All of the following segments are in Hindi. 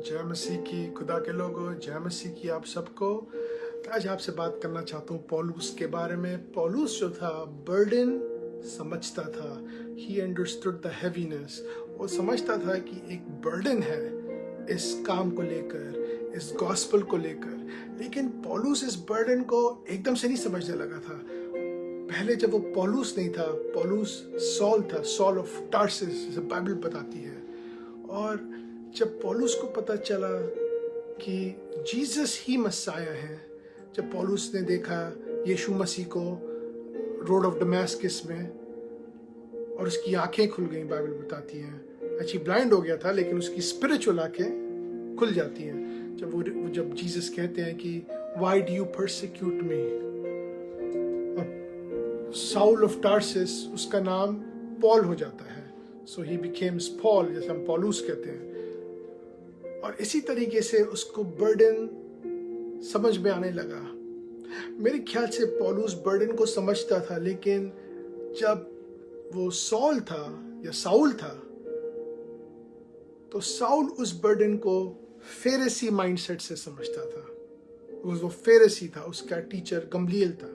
जय मसीह की, खुदा के लोगों, जय मसीह की आप सबको। आज आपसे बात करना चाहता हूँ पौलुस के बारे में। पौलुस जो था बर्डन समझता था। He understood the heaviness. वो समझता था कि एक बर्डन है इस काम को लेकर, इस गॉस्पेल को लेकर। लेकिन पौलुस इस बर्डन को एकदम से नहीं समझने लगा था। पहले जब वो पौलुस नहीं था, पौलुस सॉल था, सॉल ऑफ टार्सिस जैसे बाइबल बताती है। और जब पौलुस को पता चला कि जीसस ही मसाया है, जब पौलुस ने देखा यीशु मसीह को रोड ऑफ डमस्कस में, और उसकी आंखें खुल गई, बाइबल बताती है। अच्छी ब्लाइंड हो गया था लेकिन उसकी स्पिरिचुअल आंखें खुल जाती हैं जब जीसस कहते हैं कि व्हाई डू यू परसिक्यूट मी। और साउल ऑफ टार्सिस उसका नाम पॉल हो जाता है। सो ही बिकेम्स पॉल, जैसे हम पौलुस कहते हैं। और इसी तरीके से उसको बर्डन समझ में आने लगा। मेरे ख्याल से पौलुस बर्डन को समझता था, लेकिन जब वो सॉल था या साउल था, तो साउल उस बर्डन को फेरेसी माइंडसेट से समझता था। वो फेरेसी था, उसका टीचर गमलीएल था।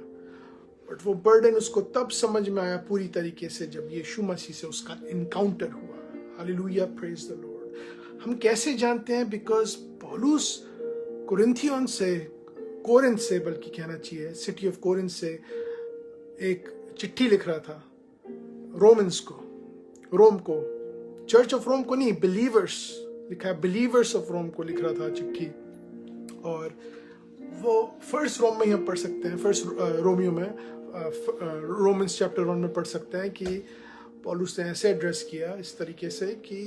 बट वो बर्डन उसको तब समझ में आया पूरी तरीके से जब यीशु मसीह से उसका इनकाउंटर हुआ। Hallelujah, praise the Lord. हम कैसे जानते हैं? बिकॉज पौलुस कोरिन्थ से बल्कि कहना चाहिए, सिटी ऑफ कोरिन्थ से एक चिट्ठी लिख रहा था रोमन्स को, रोम को, चर्च ऑफ रोम को नहीं, बिलीवर्स लिखा है, बिलीवर्स ऑफ रोम को लिख रहा था चिट्ठी। और वो फर्स्ट रोम में ही हम पढ़ सकते हैं, फर्स्ट रोमियो में, रोमन्स चैप्टर 1 में पढ़ सकते हैं कि पौलुस ने ऐसे एड्रेस किया इस तरीके से कि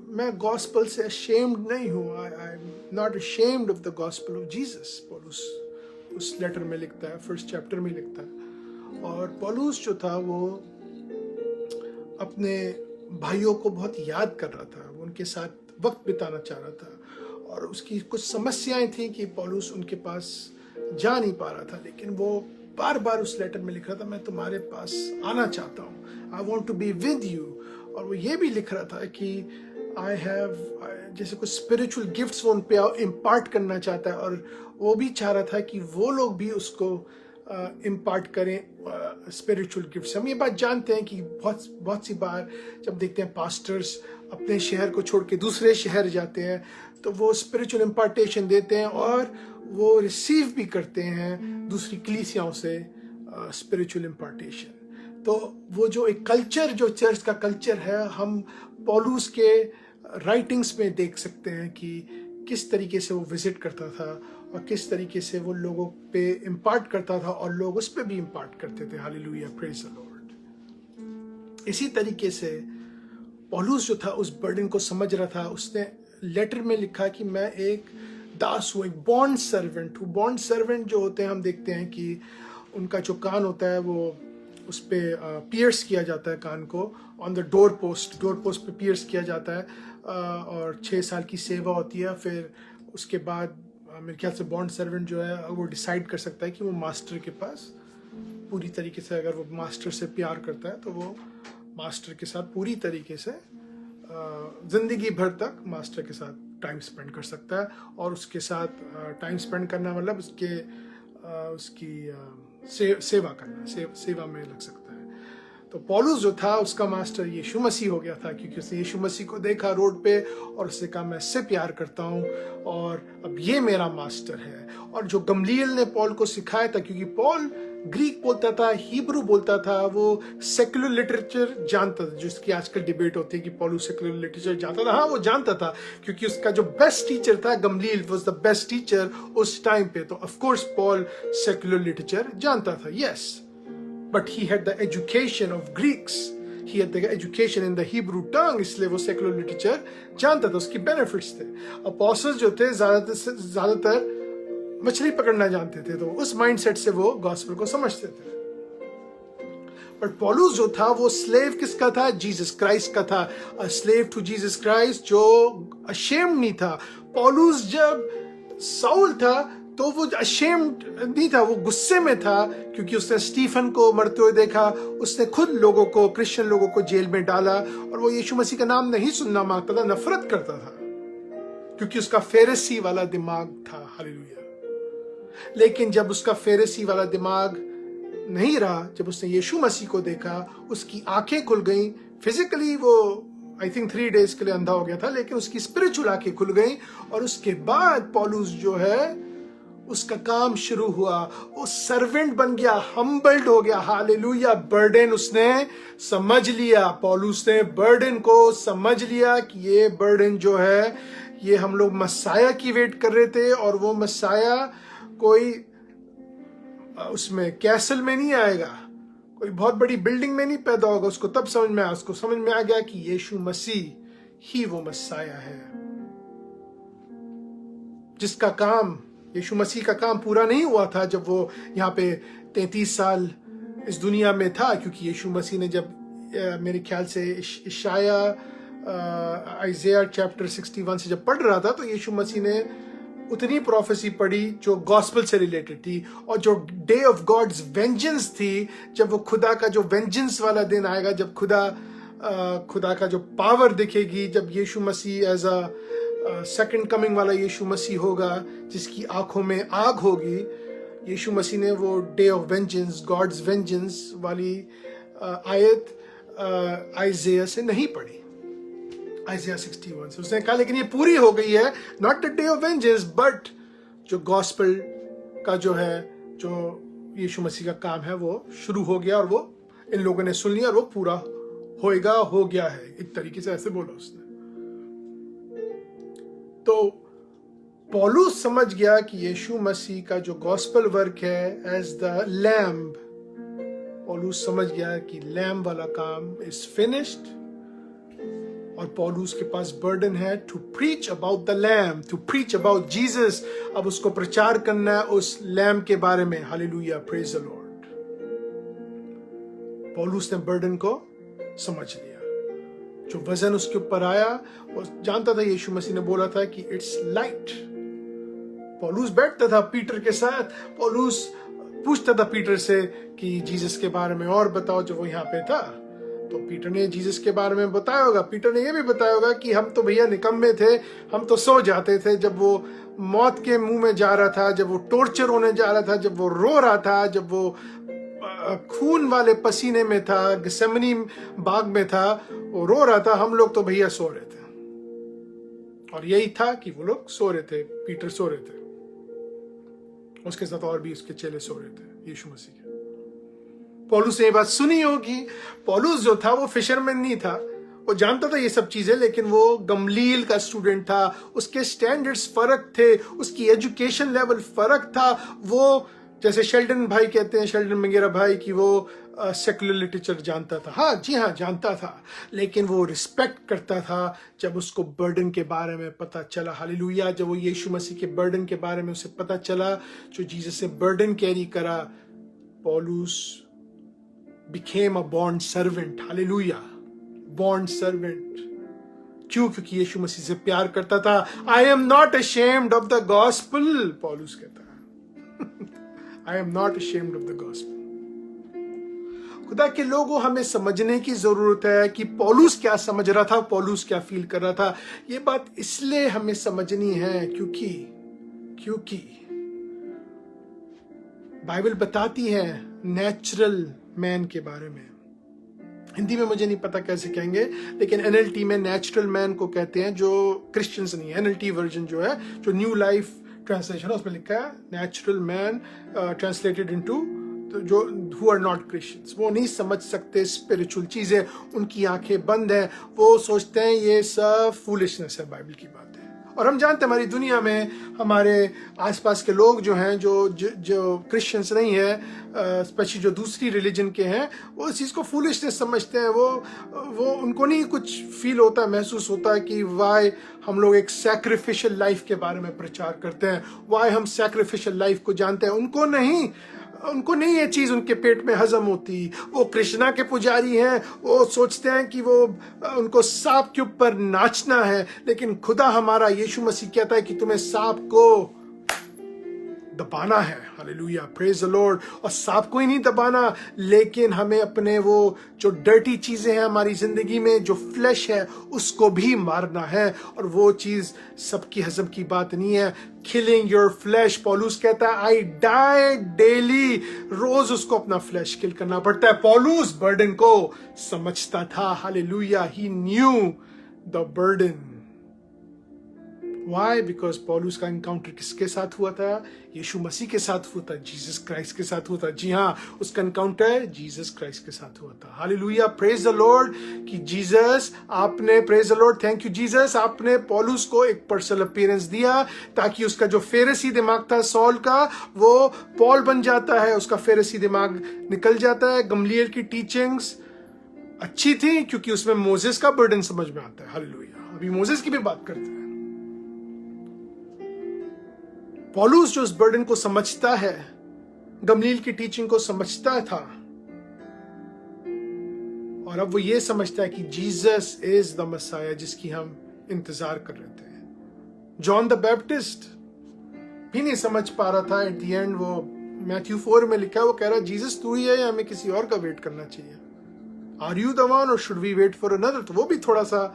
मैं गॉस्पेल से अशेम्ड नहीं हूँ। आई am not ashamed of the gospel of Jesus. पौलुस उस लेटर में लिखता है, फर्स्ट चैप्टर में लिखता है। और पौलुस जो था वो अपने भाइयों को बहुत याद कर रहा था, वो उनके साथ वक्त बिताना चाह रहा था। और उसकी कुछ समस्याएं थी कि पौलुस उनके पास जा नहीं पा रहा था, लेकिन वो बार बार उस लेटर में लिख रहा था, मैं तुम्हारे पास आना चाहता हूँ, I want to be with you. और वो ये भी लिख रहा था कि आई हैव, जैसे कुछ स्पिरिचुअल गिफ्ट्स वो उन पे इम्पार्ट करना चाहता है। और वो भी चाह रहा था कि वो लोग भी उसको इम्पार्ट करें स्पिरिचुअल गिफ्ट्स। हम ये बात जानते हैं कि बहुत सी बार जब देखते हैं पास्टर्स अपने शहर को छोड़ के दूसरे शहर जाते हैं, तो वो स्पिरिचुअल इम्पार्टेशन देते हैं और वो रिसीव भी करते हैं दूसरी कलीसियाओं से स्पिरिचुअल इम्पार्टेशन। तो वो जो एक कल्चर, जो चर्च का कल्चर है, हम पौलुस के राइटिंग्स में देख सकते हैं कि किस तरीके से वो विजिट करता था और किस तरीके से वो लोगों पे इम्पार्ट करता था और लोग उस पे भी इम्पार्ट करते थे। Hallelujah, praise the Lord. इसी तरीके से पौलुस जो था उस बर्डन को समझ रहा था। उसने लेटर में लिखा कि मैं एक दास हूँ, एक बॉन्ड सर्वेंट हूँ। बॉन्ड सर्वेंट जो होते हैं, हम देखते हैं कि उनका जो कान होता है वो उस पे पियर्स किया जाता है, कान को ऑन द डोर पोस्ट पे पियर्स किया जाता है। और 6 साल की सेवा होती है। फिर उसके बाद मेरे ख्याल से बॉन्ड सर्वेंट जो है वो डिसाइड कर सकता है कि वो मास्टर के पास पूरी तरीके से, अगर वो मास्टर से प्यार करता है तो वो मास्टर के साथ पूरी तरीके से जिंदगी भर तक मास्टर के साथ टाइम स्पेंड कर सकता है। और उसके साथ टाइम स्पेंड करना मतलब उसकी सेवा करना, सेवा में लग सकता है। तो पौलुस जो था उसका मास्टर यीशु मसीह हो गया था, क्योंकि उसने यीशु मसीह को देखा रोड पे और उससे कहा मैं इससे प्यार करता हूँ और अब ये मेरा मास्टर है। और जो गमलीएल ने पॉल को सिखाया था, क्योंकि पॉल ग्रीक बोलता था, हिब्रू बोलता था, वो सेक्युलर लिटरेचर जानता था, जिसकी आजकल डिबेट होती है कि पॉलुस सेक्युलर लिटरेचर जानता था। हाँ, वो जानता था, क्योंकि उसका जो बेस्ट टीचर था Gamaliel was the best teacher उस टाइम पे। तो of course Paul secular literature जानता था, yes, but he had the education of Greeks, he had the education in the Hebrew tongue, इसलिए वो सेक्युलर लिटरेचर जानता था, उसकी बेनिफिट्स थे। अपोस्टल्स जो थे ज्यादातर मछली पकड़ना जानते थे, तो उस माइंडसेट से वो गॉस्पेल को समझते थे। पर पौलुस जो था वो स्लेव किसका था? जीसस क्राइस्ट का था। A slave to Jesus Christ, जो अशेम्ड नहीं था। पौलुस जब साउल था तो वो अशेम्ड नहीं था, वो गुस्से में था, क्योंकि उसने स्टीफन को मरते हुए देखा। उसने खुद लोगों को, क्रिश्चियन लोगों को जेल में डाला और वो यीशु मसीह का नाम नहीं सुनना मांगता था, नफरत करता था। क्योंकि उसका फेरिसी वाला दिमाग था। हालेलुया। लेकिन जब उसका फेरिसी वाला दिमाग नहीं रहा, जब उसने यीशु मसीह को देखा, उसकी आंखें खुल गईं। फिजिकली वो आई थिंक 3 डेज के लिए अंधा हो गया था, लेकिन उसकी स्पिरिचुअल आंखें खुल गईं और उसके बाद पौलुस जो है उसका काम शुरू हुआ। वो सर्वेंट बन गया, हम्बल्ड हो गया। हालेलुया। बर्डन उसने समझ लिया। पौलुस ने बर्डन को समझ लिया कि ये बर्डन जो है, ये हम लोग मसाया की वेट कर रहे थे, और वो मसाया कोई उसमें कैसल में नहीं आएगा, कोई बहुत बड़ी बिल्डिंग में नहीं पैदा होगा। उसको तब समझ में आया, उसको समझ में आ गया कि यीशु मसीह ही वो मसाया है, जिसका काम, यीशु मसीह का काम पूरा नहीं हुआ था जब वो यहाँ पे 33 साल इस दुनिया में था। क्योंकि यीशु मसीह ने जब मेरे ख्याल से इशाया आइज़ाया चैप्टर 61 से जब पढ़ रहा था, तो यीशु मसीह ने उतनी प्रोफेसी पढ़ी जो गॉस्पेल से रिलेटेड थी, और जो डे ऑफ गॉड्स वेंजेंस थी, जब वो खुदा का जो वेंजेंस वाला दिन आएगा, जब खुदा का जो पावर दिखेगी, जब यीशु मसीह एज अ सेकंड कमिंग वाला यीशु मसीह होगा, जिसकी आंखों में आग होगी। यीशु मसीह ने वो day of vengeance, God's vengeance वाली आयत आइज़ाया से नहीं पढ़ी, आइज़ाया 61 से। उसने कहा लेकिन ये पूरी हो गई है, not the day of vengeance, but जो गॉस्पेल का जो है, जो यीशु मसीह का काम है, वो शुरू हो गया, और वो इन लोगों ने सुन लिया, और वो पूरा होएगा, हो गया है। एक तरीके से ऐसे बोला उसने। तो पौलुस समझ गया कि यीशु मसीह का जो गॉस्पेल वर्क है एज द लैम्ब, पौलुस समझ गया कि लैम्ब वाला काम इज फिनिश्ड, और पौलुस के पास बर्डन है to preach about the lamb, to preach about Jesus. अब उसको प्रचार करना है उस लैम्ब के बारे में। Hallelujah, praise the Lord. पौलुस ने बर्डन को समझ लिया। जो वजन उसके ऊपर आया, वो जानता था, यीशु मसीह ने बोला था कि इट्स लाइट। पौलुस बैठता था पीटर के साथ, पौलुस पूछता था पीटर से कि जीसस के बारे में और बताओ, जब वो यहाँ पे था। तो पीटर ने जीसस के बारे में बताया होगा। पीटर ने ये भी बताया होगा कि हम तो भैया निकम्मे थे, हम तो सो जाते थे जब वो मौत के मुंह में जा रहा था, जब वो टॉर्चर होने जा रहा था, जब वो रो रहा था, जब वो खून वाले पसीने में था, गसेमनी बाग में था, वो रो रहा था, हम लोग तो भैया सो रहे थे। और यही था कि वो लोग सो रहे थे, पीटर सो रहे थे, उसके साथ और भी उसके चेले सो रहे थे यीशु मसीह के। पौलुस ने ये बात सुनी होगी। पौलुस जो था वो फिशरमैन नहीं था, वो जानता था ये सब चीजें, लेकिन वो गमलील का स्टूडेंट था, उसके स्टैंडर्ड्स फर्क थे, उसकी एजुकेशन लेवल फर्क था। वो जैसे शेल्डन भाई कहते हैं, शेल्डन मंगेरा भाई, कि वो सेकुलर लिटरेचर जानता था। हाँ जी हाँ, जानता था, लेकिन वो रिस्पेक्ट करता था जब उसको बर्डन के बारे में पता चला। हालेलुया। जब वो यीशु मसीह के बर्डन के बारे में उसे पता चला, जो जीसस ने बर्डन कैरी करा, पौलुस became a bond servant. Hallelujah. Bond servant. क्यों? क्योंकि यीशु मसीह से प्यार करता था। I am not ashamed of the gospel, पौलुस कहता है। I am not ashamed of the gospel. खुदा के लोगों, हमें समझने की जरूरत है कि पौलुस क्या समझ रहा था, पौलुस क्या फील कर रहा था। ये बात इसलिए हमें समझनी है क्योंकि बाइबल बताती है नेचुरल मैन के बारे में। हिंदी में मुझे नहीं पता कैसे कहेंगे, लेकिन NLT में नेचुरल मैन को कहते हैं, जो क्रिश्चियंस नहीं है। NLT वर्जन जो है, जो न्यू लाइफ ट्रांसलेशन है, उसमें लिखा है नेचुरल मैन, ट्रांसलेटेड इनटू जो हु आर नॉट क्रिश्चियंस। वो नहीं समझ सकते स्पिरिचुअल चीजें, उनकी आंखें बंद हैं, वो सोचते हैं ये सब फूलिशनेस है, बाइबल की बात है। और हम जानते हैं हमारी दुनिया में हमारे आसपास के लोग जो हैं, जो क्रिश्चियंस नहीं है, स्पेशली जो दूसरी रिलीजन के हैं, वो इस चीज़ को फूलिशनेस समझते हैं। वो उनको नहीं कुछ फील होता, महसूस होता है कि वाई हम लोग एक सैक्रिफिशियल लाइफ के बारे में प्रचार करते हैं, वाई हम सैक्रिफिशियल लाइफ को जानते हैं। उनको नहीं ये चीज उनके पेट में हजम होती। वो कृष्णा के पुजारी हैं, वो सोचते हैं कि वो उनको सांप के ऊपर नाचना है, लेकिन खुदा हमारा यीशु मसीह कहता है कि तुम्हें सांप को दबाना है। Hallelujah, praise the Lord. और सांप को ही नहीं दबाना, लेकिन हमें अपने वो जो डर्टी चीजें हैं हमारी जिंदगी में, जो फ्लैश है, उसको भी मारना है। और वो चीज सबकी हजम की बात नहीं है। किलिंग योर फ्लैश, पौलुस कहता है आई डाई डेली, रोज उसको अपना फ्लैश किल करना पड़ता है। पौलुस बर्डन को समझता था। Hallelujah, he new the burden. Why? Because पौलुस का एनकाउंटर किसके साथ हुआ था? यीशु मसीह के साथ हुआ था, जीसस क्राइस्ट के साथ हुआ था। जी हाँ, उसका एनकाउंटर जीसस क्राइस्ट के साथ हुआ था। हालेलुया, प्रेज द लॉर्ड कि जीसस आपने, praise the Lord, thank you Jesus, आपने पौलुस को एक पर्सनल अपीयरेंस दिया ताकि उसका जो फेरसी दिमाग था सॉल का, वो पॉल बन जाता है। उसका फेरसी दिमाग निकल जाता है। गमलीएल की टीचिंग्स अच्छी थी क्योंकि उसमें मोसेस का बर्डन समझ में आता है। हालेलुया, अभी मोसेस की भी बात करते हैं। पौलुस जो उस बर्डन को समझता है, गमलीएल की टीचिंग को समझता था, और अब वो ये समझता है कि जीसस इज द मसाया जिसकी हम इंतजार कर रहे थे। जॉन द बैप्टिस्ट भी नहीं समझ पा रहा था। एट द एंड वो मैथ्यू 4 में लिखा है, वो कह रहा है जीसस तू ही है या हमें किसी और का वेट करना चाहिए? Are you the one or should we wait for another? तो वो भी थोड़ा सा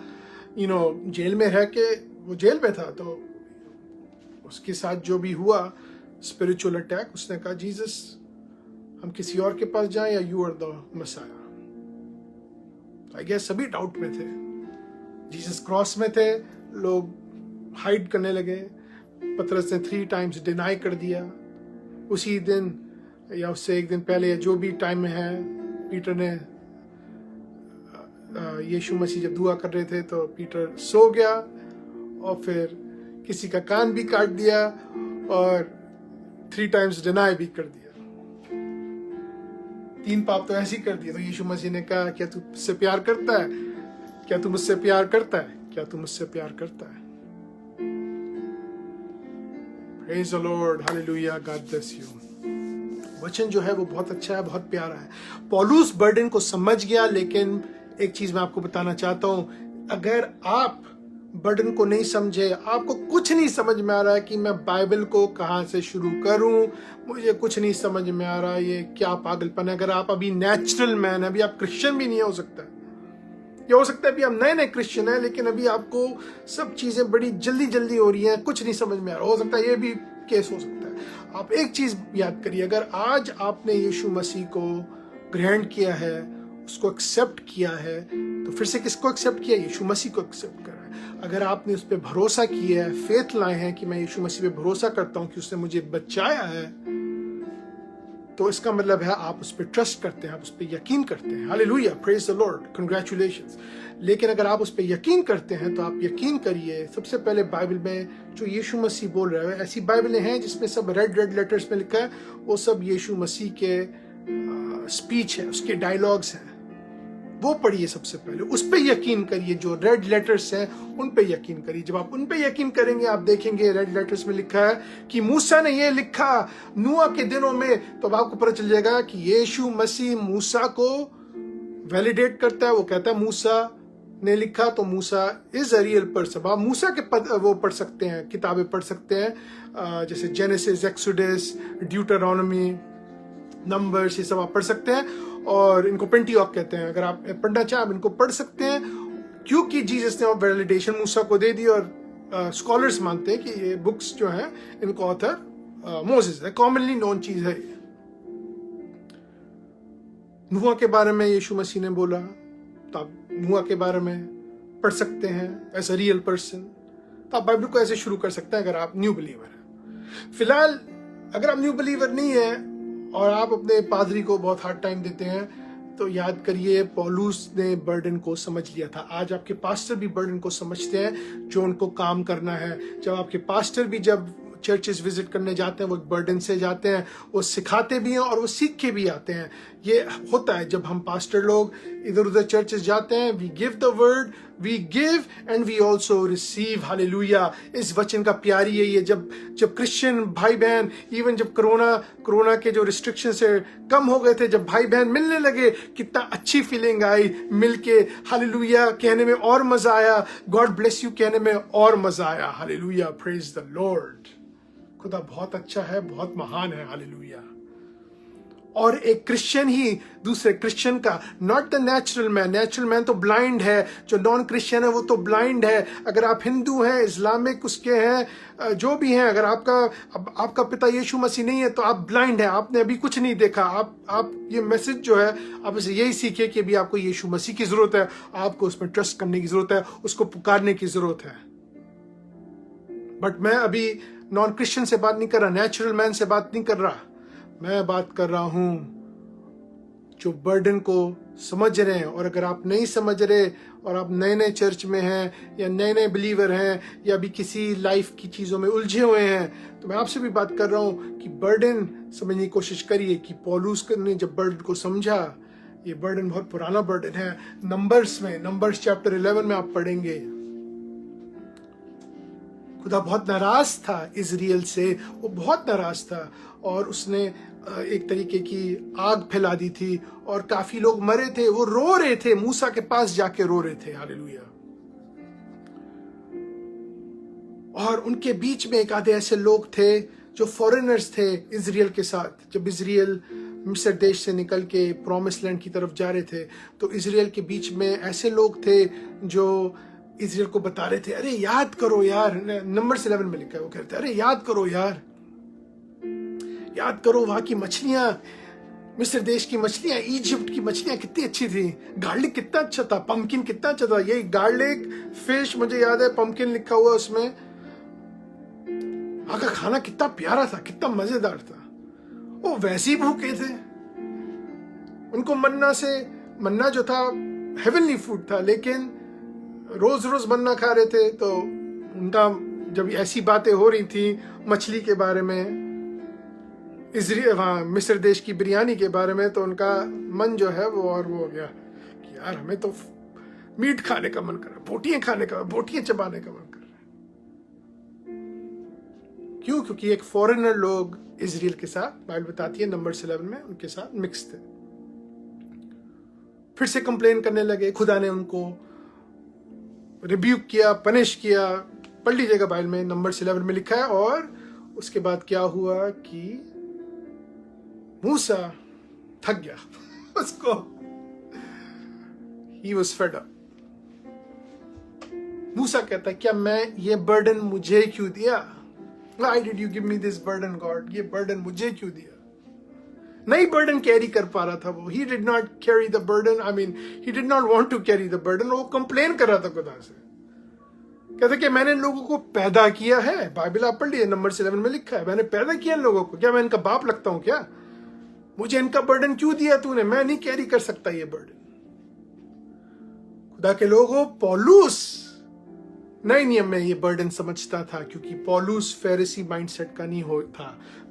जेल में रह के, वो जेल में था, तो उसके साथ जो भी हुआ स्पिरिचुअल अटैक, उसने कहा जीसस हम किसी और के पास जाएं या you are the messiah? I guess सभी डाउट में थे। जीसस क्रॉस में थे, लोग हाइड करने लगे। पतरस ने 3 टाइम्स डिनाई कर दिया। उसी दिन या उससे एक दिन पहले या जो भी टाइम में है, पीटर ने, यीशु मसीह जब दुआ कर रहे थे तो पीटर सो गया और फिर किसी का कान भी काट दिया और 3 टाइम्स डिनाई भी कर दिया। 3 पाप तो ऐसे ही कर दिए। तो यीशु मसीह ने कहा क्या तू मुझसे प्यार करता है? क्या तू मुझसे प्यार करता है? क्या तू मुझसे प्यार करता है? Praise the Lord, hallelujah, God bless you. वचन जो है वो बहुत अच्छा है, बहुत प्यारा है। पौलुस बर्डन को समझ गया, लेकिन एक चीज मैं आपको बताना चाहता हूं, अगर आप बर्डन को नहीं समझे, आपको कुछ नहीं समझ में आ रहा है कि मैं बाइबल को कहां से शुरू करूं, मुझे कुछ नहीं समझ में आ रहा, ये क्या पागलपन है। अगर आप अभी नेचुरल मैन है, अभी आप क्रिश्चियन भी नहीं हो सकता, या हो सकता है अभी आप नए नए क्रिश्चियन है, लेकिन अभी आपको सब चीजें बड़ी जल्दी जल्दी हो रही हैं, कुछ नहीं समझ में आ रहा, हो सकता है ये भी केस हो सकता है। आप एक चीज याद करिए, अगर आज आपने यीशु मसीह को ग्रहण किया है, उसको एक्सेप्ट किया है, तो फिर से किसको एक्सेप्ट किया? यीशु मसीह को एक्सेप्ट करा है। अगर आपने उस पर भरोसा किया है, फेथ लाए हैं कि मैं यीशु मसीह पे भरोसा करता हूं कि उसने मुझे बचाया है, तो इसका मतलब है आप उस पर ट्रस्ट करते हैं, आप उस पर यकीन करते हैं। Hallelujah, praise the Lord, congratulations. लेकिन अगर आप उस पर यकीन करते हैं तो आप यकीन करिए, सबसे पहले बाइबल में जो यीशु मसीह बोल रहा है, ऐसी बाइबलें हैं जिसमें सब रेड रेड लेटर्स में लिखा है, वो सब यीशु मसीह के स्पीच है, उसके डायलॉग्स हैं, वो पढ़िए सबसे पहले, उस पे यकीन करिए। जो रेड लेटर्स हैं उन पे यकीन करिए। जब आप उन पे यकीन करेंगे, आप देखेंगे रेड लेटर्स में लिखा है कि मूसा ने ये लिखा नूह के दिनों में, तो अब आपको पता चल जाएगा कि यीशु मसीह मूसा को वैलिडेट करता है। वो कहता है मूसा ने लिखा, तो मूसा इज अ रियल पर्सन। आप मूसा के वो पढ़ सकते हैं, किताबें पढ़ सकते हैं, जैसे जेनेसिस, एक्सोडस, ड्यूटरोनॉमी, नंबर्स, ये सब आप पढ़ सकते हैं, और इनको पेंटियॉक कहते हैं। अगर आप पढ़ना चाहें आप इनको पढ़ सकते हैं, क्योंकि जीसस ने वैलिडेशन मूसा को दे दी, और स्कॉलर्स मानते हैं कि ये बुक्स जो हैं इनको ऑथर मोसेस है, कॉमनली नोन चीज है। नूह के बारे में यीशु मसीह ने बोला, तो आप नूह के बारे में पढ़ सकते हैं एज अ रियल पर्सन। तो आप बाइबल को ऐसे शुरू कर सकते हैं अगर आप न्यू बिलीवर हैं। फिलहाल अगर आप न्यू बिलीवर नहीं है और आप अपने पादरी को बहुत हार्ड टाइम देते हैं, तो याद करिए पौलुस ने बर्डन को समझ लिया था। आज आपके पास्टर भी बर्डन को समझते हैं जो उनको काम करना है। जब आपके पास्टर भी जब चर्चेस विजिट करने जाते हैं, वो बर्डन से जाते हैं, वो सिखाते भी हैं और वो सीख के भी आते हैं। ये होता है जब हम पास्टर लोग इधर उधर चर्चेस जाते हैं। We give the word, we give and we also receive. Hallelujah, इस वचन का प्यारी है ये। जब क्रिश्चियन भाई बहन, इवन जब कोरोना के जो रिस्ट्रिक्शन से कम हो गए थे, जब भाई बहन मिलने लगे, कितना अच्छी फीलिंग आई मिलके। हालेलुया कहने में और मजा आया, गॉड ब्लेस यू कहने में और मजा आया। Hallelujah, praise the Lord. खुदा बहुत अच्छा है, बहुत महान है। हालेलुया। और एक क्रिश्चियन ही दूसरे क्रिश्चियन का, not the natural man, natural man तो ब्लाइंड है, जो नॉन क्रिश्चियन है वो तो ब्लाइंड है। अगर आप हिंदू हैं, इस्लामिक उसके हैं, जो भी हैं, अगर आपका पिता यीशु मसीह नहीं है तो आप ब्लाइंड है, आपने अभी कुछ नहीं देखा। आप ये मैसेज जो है, आप इसे यही सीखिए कि अभी आपको यीशु मसीह की जरूरत है, आपको उसमें ट्रस्ट करने की जरूरत है, उसको पुकारने की जरूरत है। बट मैं अभी नॉन क्रिश्चियन से बात नहीं कर रहा, नेचुरल मैन से बात नहीं कर रहा, मैं बात कर रहा हूं जो बर्डन को समझ रहे हैं। और अगर आप नहीं समझ रहे और आप नए नए चर्च में हैं या नए नए बिलीवर हैं या भी किसी लाइफ की चीज़ों में उलझे हुए हैं, तो मैं आपसे भी बात कर रहा हूं कि बर्डन समझने की कोशिश करिए। कि पौलुस ने जब बर्डन को समझा, ये बर्डन बहुत पुराना बर्डन है। नंबर्स चैप्टर 11 में आप पढ़ेंगे, खुदा बहुत नाराज था इजराइल से, वो बहुत नाराज था और उसने एक तरीके की आग फैला दी थी और काफी लोग मरे थे। वो रो रहे थे, मूसा के पास जाके रो रहे थे। हालेलुया। और उनके बीच में एक आधे ऐसे लोग थे जो फॉरेनर्स थे इजराइल के साथ। जब इजराइल मिस्र देश से निकल के प्रॉमिस लैंड की तरफ जा रहे थे, तो इजराइल के बीच में ऐसे लोग थे जो इजराइल को बता रहे थे, अरे याद करो यार, नंबर्स 11 में लिखा है, वो कहते हैं अरे याद करो यार, याद करो वहां की मछलियां, मिस्र देश की मछलियां, इजिप्ट की मछलियां कितनी अच्छी थी, गार्लिक कितना अच्छा था, पंपकिन कितना अच्छा था। यही गार्लिक फिश, मुझे याद है पंपकिन लिखा हुआ उसमें। वहां का खाना कितना प्यारा था, कितना मजेदार था। वो वैसे ही भूखे थे, उनको मन्ना जो था हेवनली फूड था, लेकिन रोज रोज मन्ना खा रहे थे। तो उनका जब ऐसी बातें हो रही थी मछली के बारे में, वहाँ मिस्र देश की बिरयानी के बारे में, तो उनका मन जो है वो हो गया कि यार हमें तो मीट खाने का मन कर रहा है, बोटियां खाने का, बोटियां चबाने का मन कर रहा है। क्यों? क्योंकि एक फॉरेनर लोग इजराइल के साथ, बाइबल बताती है नंबर 11 में, उनके साथ मिक्स थे। फिर से कंप्लेन करने लगे, खुदा ने उनको रिब्यूक किया, पनिश किया। पढ़ लीजिएगा बाइबल में, नंबर 11 में लिखा है। और उसके बाद क्या हुआ कि मूसा थक गया, उसको he was fed up। मूसा कहता है, क्या मैं ये बर्डन मुझे क्यों दिया? Why did you give me this burden, God? ये बर्डन मुझे क्यों दिया? नहीं बर्डन कैरी कर पा रहा था वो। He did not carry the burden, I mean he did not want to carry the burden। वो कंप्लेन कर रहा था खुदा से, कहता कि मैंने लोगों को पैदा किया है। बाइबल आप पढ़ लीजिए, नंबर 11 में लिखा है, मैंने पैदा किया इन लोगों को, क्या मैं इनका बाप लगता हूं क्या? मुझे इनका बर्डन क्यों दिया तूने? मैं नहीं कैरी कर सकता ये बर्डन। खुदा के लोगों, पौलुस नए नियम में ये बर्डन समझता था, क्योंकि पौलुस फेरिसी माइंडसेट का नहीं था।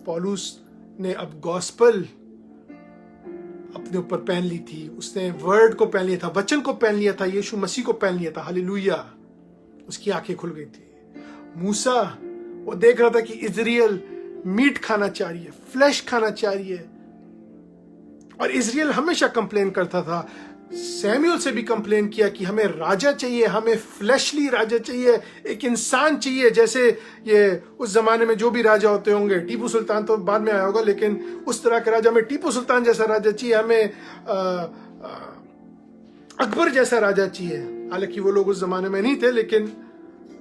पौलुस ने अब गॉस्पल अपने ऊपर पहन ली थी, उसने वर्ड को पहन लिया था, वचन को पहन लिया था, यीशु मसीह को पहन लिया था। हालेलुया। उसकी आंखें खुल गई थी। मूसा वो देख रहा था कि इजराइल मीट खाना चाहिए, फ्लैश खाना चाहिए, और इजराइल हमेशा कंप्लेन करता था। सैमुअल से भी कंप्लेन किया कि हमें राजा चाहिए, हमें फ्लैशली राजा चाहिए, एक इंसान चाहिए। जैसे ये उस जमाने में जो भी राजा होते होंगे, टीपू सुल्तान तो बाद में आया होगा, लेकिन उस तरह के राजा, हमें टीपू सुल्तान जैसा राजा चाहिए, हमें अकबर जैसा राजा चाहिए। हालांकि वो लोग उस जमाने में नहीं थे, लेकिन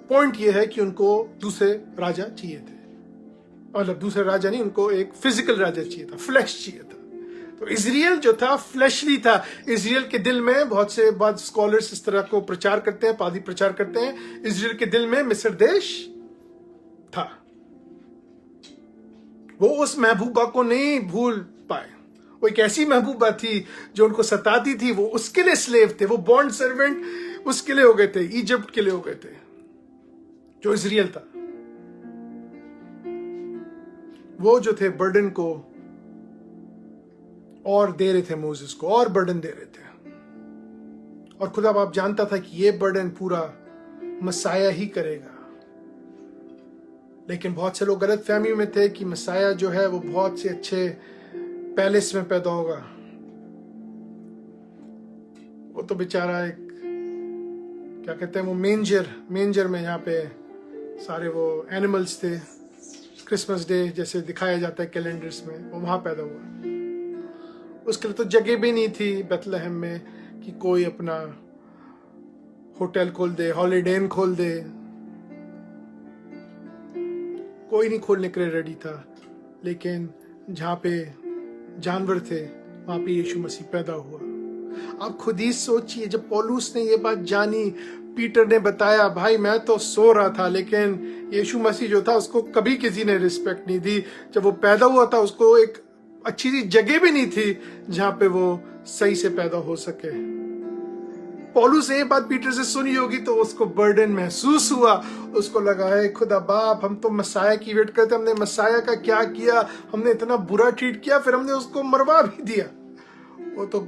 पॉइंट ये है कि उनको दूसरे राजा चाहिए थे। मतलब दूसरे राजा नहीं, उनको एक फिजिकल राजा चाहिए था, फ्लैश चाहिए था। तो इजराइल जो था फ्लैशली था। इजराइल के दिल में बहुत स्कॉलर्स इस तरह को प्रचार करते हैं, पादी प्रचार करते हैं, इजराइल के दिल में मिस्र देश था। वो उस महबूबा को नहीं भूल पाए। वो एक ऐसी महबूबा थी जो उनको सताती थी, वो उसके लिए स्लेव थे, वो बॉन्ड सर्वेंट उसके लिए हो गए थे, इजिप्ट के लिए हो गए थे, जो इजराइल था। वो जो थे बर्डन को और दे रहे थे, मोसेस को और बर्डन दे रहे थे। और खुदा बाप जानता था कि ये बर्डन पूरा मसाया ही करेगा। लेकिन बहुत से लोग गलत फहमी में थे कि मसाया जो है वो बहुत से अच्छे पैलेस में पैदा होगा। वो तो बेचारा एक, क्या कहते हैं वो, मेंजर में, यहाँ पे सारे वो एनिमल्स थे, क्रिसमस डे जैसे दिखाया जाता है कैलेंडर्स में, वो वहां पैदा हुआ। उसके लिए तो जगह भी नहीं थी बेथलेहम में कि कोई अपना होटल खोल दे, हॉलिडे इन खोल दे, कोई नहीं खोलने के लिए रेडी था। लेकिन जहाँ पे जानवर थे वहां पे यीशु मसीह पैदा हुआ। आप खुद ही सोचिए, जब पौलुस ने ये बात जानी, पीटर ने बताया, भाई मैं तो सो रहा था, लेकिन यीशु मसीह जो था उसको कभी किसी ने रिस्पेक्ट नहीं दी। जब वो पैदा हुआ था उसको एक अच्छी सी जगह भी नहीं थी जहां पे वो सही से पैदा हो सके। पौलुस ने ये बात पीटर से सुनी होगी तो उसको बर्डन महसूस हुआ। उसको लगा है खुदा बाप, हम तो मसाया की वेट करते, हमने मसाया का क्या किया, हमने इतना बुरा ट्रीट किया, फिर हमने उसको मरवा भी दिया। वो तो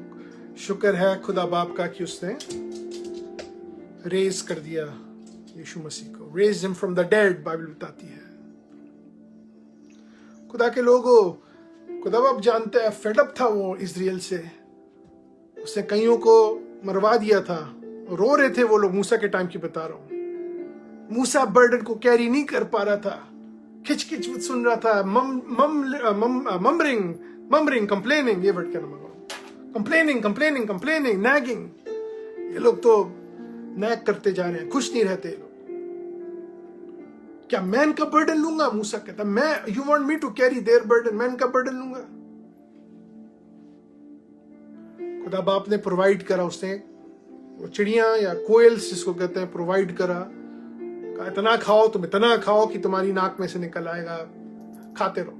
शुक्र है खुदा बाप का कि उसने रेज कर दिया यीशु मसीह को, raise him from the dead, Bible बताती है। खुदा के लोगों, खुदा बाप जानते हैं फेडअप था वो इजराइल से, उसने कईयों को मरवा दिया था। रो रहे थे वो लोग, मूसा के टाइम की बता रहा हूं। मूसा बर्डन को कैरी नहीं कर पा रहा था, खिच खिच सुन रहा था, ममरिंग कंप्लेनिंग, ये वर्ड क्या नाम, कंप्लेनिंग, नैगिंग। ये लोग तो नैग करते जा रहे हैं, खुश नहीं रहते ये लोग। क्या मैं इनका बर्डन लूंगा? मूसा कहता, मैं, you want me to carry their burden, मैं इनका बर्डन लूंगा? खुदा बाप ने प्रोवाइड करा, उसने वो चिड़िया या कोयल्स जिसको कहते हैं प्रोवाइड करा। कहा इतना खाओ, तुम इतना खाओ कि तुम्हारी नाक में से निकल आएगा, खाते रहो,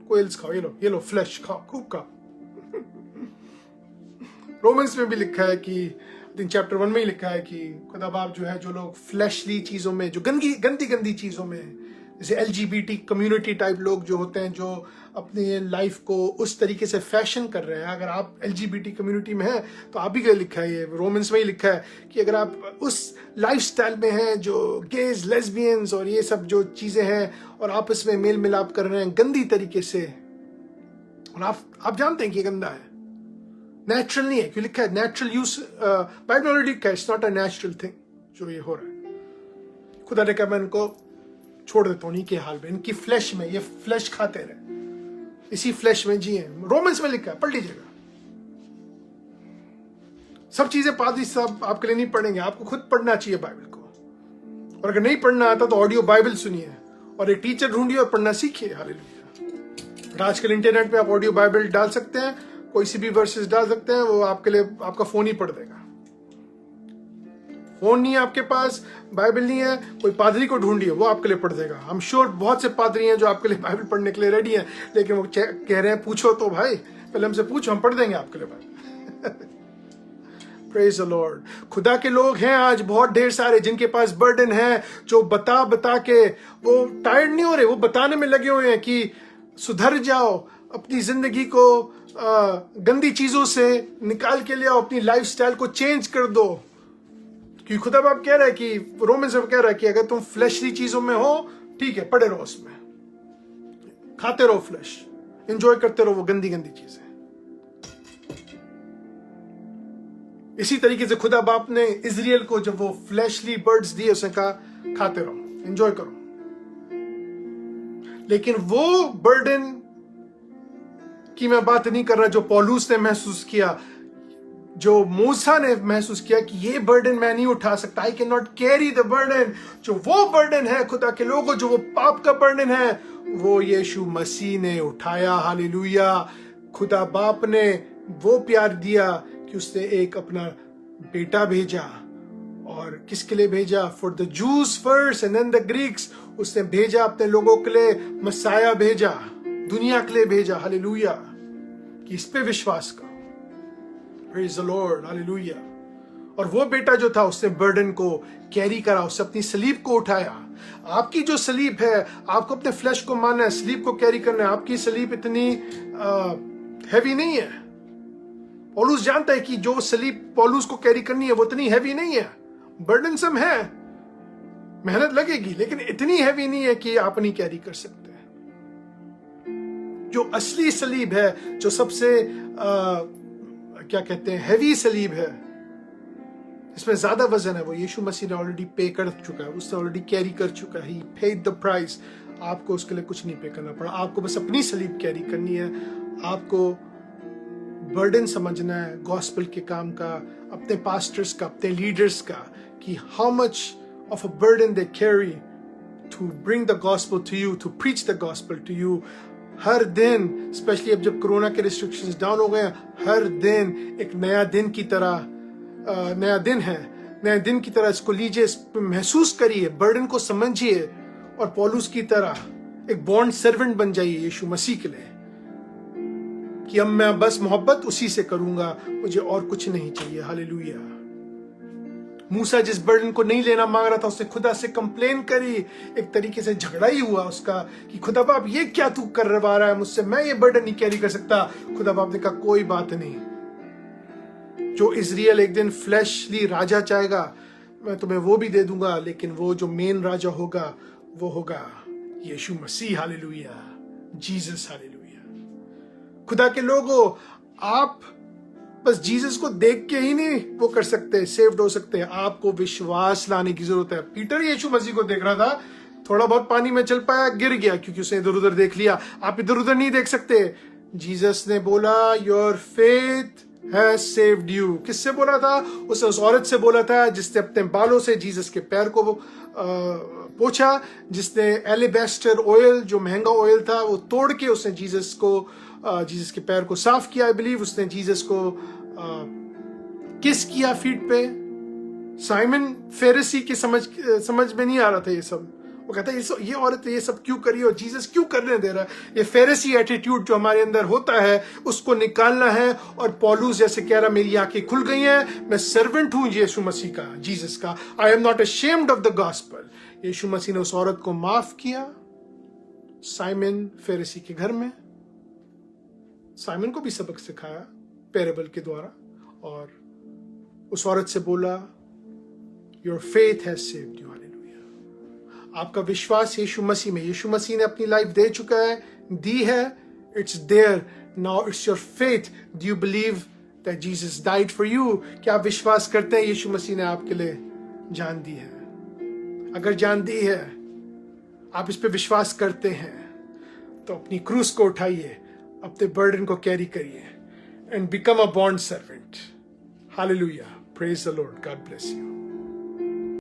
कोयल्स खाओ, ये लो फ्लैश खाओ, खूब खाओ। रोमन्स में भी लिखा है कि चैप्टर 1 में ही लिखा है कि खुदा बाप जो है, जो लोग फ्लैशली चीजों में, जो गंदी चीजों में, जैसे LGBT कम्युनिटी टाइप लोग जो होते हैं, जो अपने लाइफ को उस तरीके से फैशन कर रहे हैं। अगर आप LGBT कम्युनिटी में हैं तो आप भी लिखा है, ये रोमन्स में ही लिखा है कि अगर आप उस लाइफस्टाइल में हैं जो गेज, लेस्बियंस और ये सब जो चीजें हैं, और आपस में मेल मिलाप कर रहे हैं गंदी तरीके से, और आप जानते हैं कि ये गंदा है, नेचुरल नहीं है, क्यों लिखा है नेचुरल यूज, बाइबल में लिखा है it's not a natural thing जो ये हो रहा है। खुदा ने कहा मैं इनको छोड़ देता हूं इन्हीं के हाल में, इनकी फ्लैश में, ये फ्लैश खाते रहे, इसी फ्लैश में जिए। रोमन्स में लिखा है, पढ़ लीजिएगा। सब चीजें पादरी साहब आपके लिए नहीं पढ़ेंगे, आपको खुद पढ़ना चाहिए बाइबल को। और अगर नहीं पढ़ना आता तो ऑडियो बाइबल सुनिए और एक टीचर ढूंढिए और पढ़ना सीखिए। हालेलुया। आजकल इंटरनेट पे आप ऑडियो बाइबल डाल सकते हैं, कोई सी भी वर्सेस डाल सकते हैं, वो आपके लिए आपका फोन ही पढ़ देगा। फोन नहीं है आपके पास, बाइबल नहीं है, कोई पादरी को ढूंढिए, वो आपके लिए पढ़ देगा। हम श्योर बहुत से पादरी हैं जो आपके लिए बाइबल पढ़ने के लिए रेडी हैं, लेकिन वो कह रहे हैं पूछो तो भाई, पहले हमसे पूछो, हम पढ़ देंगे आपके लिए बाइबल। Praise the Lord. खुदा के लोग हैं आज बहुत ढेर सारे जिनके पास बर्डन है, जो बता के वो टायर्ड नहीं हो रहे, वो बताने में लगे हुए हैं कि सुधर जाओ, अपनी जिंदगी को गंदी चीजों से निकाल के ले आओ, अपनी लाइफस्टाइल को चेंज कर दो। क्योंकि खुदा बाप कह रहा है कि रोमन से कह रहा है कि अगर तुम फ्लैशली चीजों में हो, ठीक है, पड़े रहो उसमें, खाते रहो फ्लैश, एंजॉय करते रहो वो गंदी चीजें। इसी तरीके से खुदा बाप ने इजराइल को जब वो फ्लैशली बर्ड्स दिए, उसने कहा खाते रहो, एंजॉय करो। लेकिन वो बर्डन की मैं बात नहीं कर रहा जो पौलुस ने महसूस किया, जो मूसा ने महसूस किया कि ये बर्डन मैं नहीं उठा सकता, I can not carry the burden. जो वो बर्डन है खुदा के लोगों, जो वो पाप का बर्डन है, वो यीशु मसीह ने उठाया। हालेलुया। खुदा बाप ने वो प्यार दिया कि उसने एक अपना बेटा भेजा। और किसके लिए भेजा? For the Jews first and then the Greeks. उसने भेजा अपने लोगों के लिए, मसाया भेजा, दुनिया के लिए भेजा। हालेलुया। कि इस पे विश्वास करो। Praise the Lord. हालेलुया। और वो बेटा जो था उसने बर्डन को कैरी करा, उसने अपनी सलीब को उठाया। आपकी जो सलीब है, आपको अपने फ्लैश को मानना है, सलीब को कैरी करना है। आपकी सलीब इतनी हैवी नहीं है। पौलुस जानता है कि जो सलीब पौलुस को कैरी करनी है वो इतनी हैवी नहीं है, बर्डनसम है, मेहनत लगेगी, लेकिन इतनी हैवी नहीं है कि आप नहीं कैरी कर सकते। जो असली सलीब है, जो सबसे क्या कहते हैं, हैवी सलीब है, इसमें ज्यादा वजन है, वो यीशु मसीह ने ऑलरेडी पे कर चुका है, उसने ऑलरेडी कैरी कर चुका है। ही पेड द प्राइस। आपको उसके लिए कुछ नहीं पे करना पड़ा, आपको बस अपनी सलीब कैरी करनी है। आपको बर्डन समझना है गॉस्पेल के काम का, अपने पास्टर्स का, अपने लीडर्स का, कि how much of a burden they carry to bring the gospel to you, to preach the gospel to you. हर दिन, स्पेशली अब जब कोरोना के रिस्ट्रिक्शंस डाउन हो गए, हर दिन एक नया दिन की तरह, नया दिन है, नए दिन की तरह इसको लीजिए, इस पे महसूस करिए, बर्डन को समझिए और पौलुस की तरह एक बॉन्ड सर्वेंट बन जाइए यीशु मसीह के लिए, कि अब मैं बस मोहब्बत उसी से करूंगा, मुझे और कुछ नहीं चाहिए। हालेलुया। मूसा जिस बर्डन को नहीं लेना मांग रहा था, उसने खुदा से कंप्लेन करी, एक तरीके से झगड़ा ही हुआ उसका कि खुदा बाप ये क्या तू करवा रहा है मुझसे, मैं ये बर्डन नहीं कैरी कर सकता। खुदा बाप ने कहा कोई बात नहीं, जो इजराइल एक दिन फ्लैशली राजा चाहेगा मैं तुम्हें वो भी दे दूंगा, लेकिन वो जो मेन राजा होगा वो होगा यीशु मसीह। Hallelujah, Jesus. हालेलुया। खुदा के लोगों, आप बस जीसस को देख के ही नहीं वो कर सकते, सेव्ड हो सकते हैं, आपको विश्वास लाने की जरूरत है। पीटर यीशु मसीह को देख रहा था, थोड़ा बहुत पानी में चल पाया, गिर गया क्योंकि उसने इधर उधर देख लिया। आप इधर उधर नहीं देख सकते। जीसस ने बोला your faith has saved you. किससे बोला था? उसने उस औरत से बोला था जिसने अपने बालों से जीसस के पैर को पोछा, जिसने एलिबेस्टर ऑयल, जो महंगा ऑयल था, वो तोड़ के उसने जीसस के पैर को साफ किया। आई बिलीव उसने जीसस को किस किया फीट पे। साइमन फेरिसी के समझ में नहीं आ रहा था ये सब। वो कहता है ये औरत ये सब क्यों करी और जीसस क्यों करने दे रहा है। ये फेरिसी एटीट्यूड जो हमारे अंदर होता है उसको निकालना है। और पौलुस जैसे कह रहा, मेरी आंखें खुल गई हैं, मैं सर्वेंट हूं यीशु मसीह का, जीसस का। I am not ashamed of the gospel. यीशु मसीह ने उस औरत को माफ किया साइमन फेरिसी के घर में। साइमन को भी सबक सिखाया पैरेबल के द्वारा, और उस औरत से बोला your faith has saved you. Hallelujah. आपका विश्वास यीशु मसीह में, यीशु मसीह ने अपनी लाइफ दे चुका है, दी है, it's there now, it's your faith. Do you believe that Jesus died for you? क्या आप विश्वास करते हैं यीशु मसीह ने आपके लिए जान दी है? अगर जान दी है, आप इस पे विश्वास करते हैं, तो अपनी क्रूस को उठाइए, अपने बर्डन को कैरी करिए, and become a bond servant. Hallelujah. Praise the Lord. God bless you.